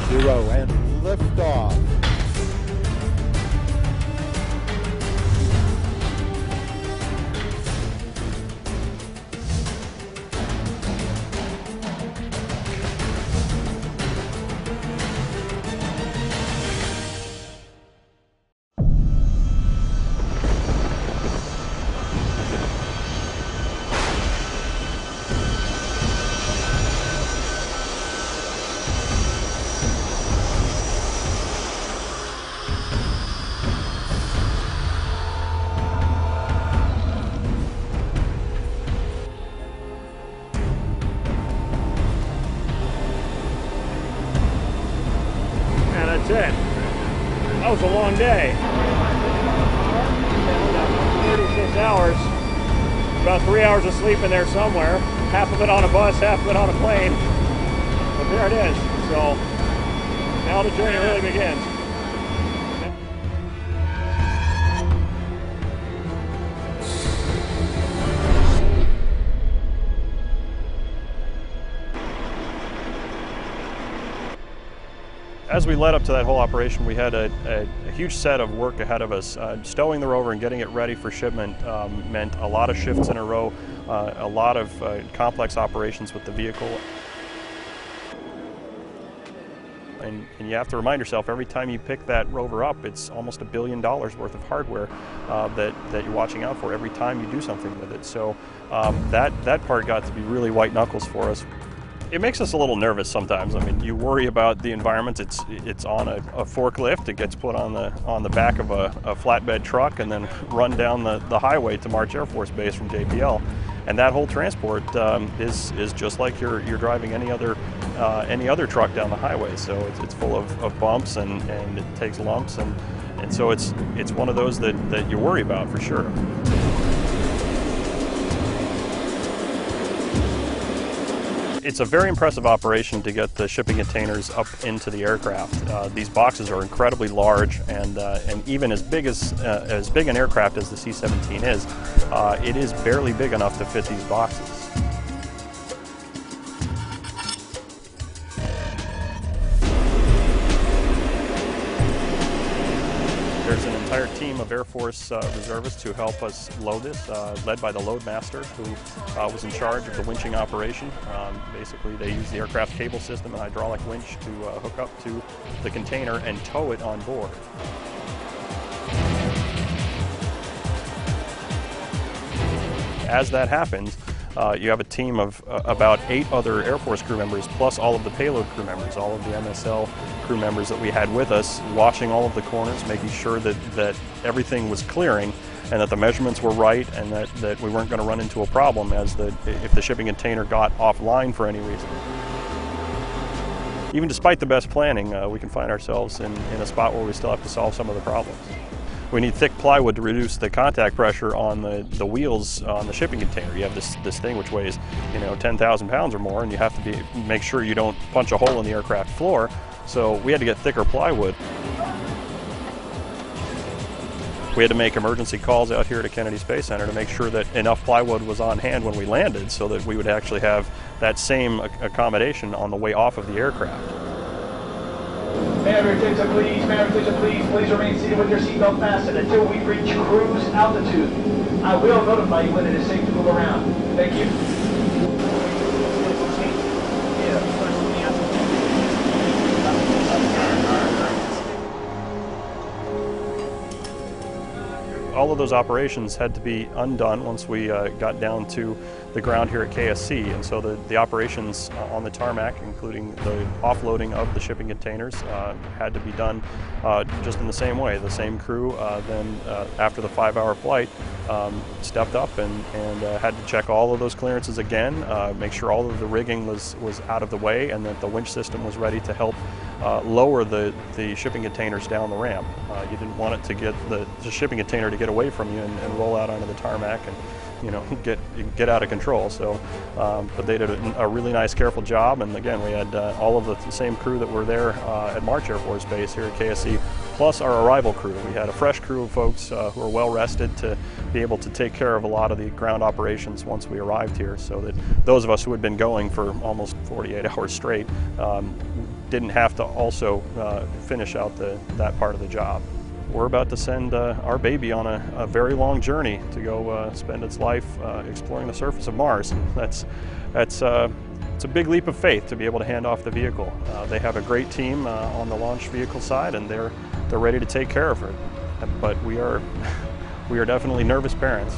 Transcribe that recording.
0 and liftoff. That's it. That was a long day. 36 hours. About 3 hours of sleep in there somewhere. Half of it on a bus, half of it on a plane. But there it is. So now the journey really begins. As we led up to that whole operation, we had a huge set of work ahead of us. Stowing the Rover and getting it ready for shipment meant a lot of shifts in a row, a lot of complex operations with the vehicle. And you have to remind yourself, every time you pick that Rover up, it's almost $1 billion worth of hardware that you're watching out for every time you do something with it. So that part got to be really white knuckles for us. It makes us a little nervous sometimes. I mean, you worry about the environment. It's on a forklift. It gets put on the back of a flatbed truck and then run down the highway to March Air Force Base from JPL. And that whole transport is just like you're driving any other truck down the highway. So it's full of bumps and it takes lumps and so it's one of those that you worry about for sure. It's a very impressive operation to get the shipping containers up into the aircraft. These boxes are incredibly large, and even as big an aircraft as the C-17 is, it is barely big enough to fit these boxes. There's an entire team of Air Force reservists who help us load this, led by the load master, who was in charge of the winching operation. Basically, they use the aircraft cable system and hydraulic winch to hook up to the container and tow it on board. As that happens, you have a team of about 8 other Air Force crew members, plus all of the payload crew members, all of the MSL crew members that we had with us, watching all of the corners, making sure that everything was clearing and that the measurements were right and that we weren't going to run into a problem if the shipping container got offline for any reason. Even despite the best planning, we can find ourselves in a spot where we still have to solve some of the problems. We need thick plywood to reduce the contact pressure on the wheels on the shipping container. You have this thing which weighs 10,000 pounds or more, and you have to make sure you don't punch a hole in the aircraft floor. So we had to get thicker plywood. We had to make emergency calls out here to Kennedy Space Center to make sure that enough plywood was on hand when we landed so that we would actually have that same accommodation on the way off of the aircraft. Maverick attention please. Please remain seated with your seatbelt fastened until we reach cruise altitude. I will notify you when it is safe to move around. Thank you. All of those operations had to be undone once we got down to the ground here at KSC, and so the operations on the tarmac, including the offloading of the shipping containers, had to be done just in the same way. The same crew then, after the 5-hour flight, stepped up and had to check all of those clearances again, make sure all of the rigging was out of the way and that the winch system was ready to help lower the shipping containers down the ramp. You didn't want it to get the shipping container to get away from you and roll out onto the tarmac and get out of control. So, but they did a really nice, careful job. And again, we had all of the same crew that were there at March Air Force Base here at KSC, plus our arrival crew. We had a fresh crew of folks who were well rested to be able to take care of a lot of the ground operations once we arrived here, so that those of us who had been going for almost 48 hours straight didn't have to also finish out that part of the job. We're about to send our baby on a very long journey to go spend its life exploring the surface of Mars. It's a big leap of faith to be able to hand off the vehicle. They have a great team on the launch vehicle side, and they're ready to take care of her. But we are definitely nervous parents.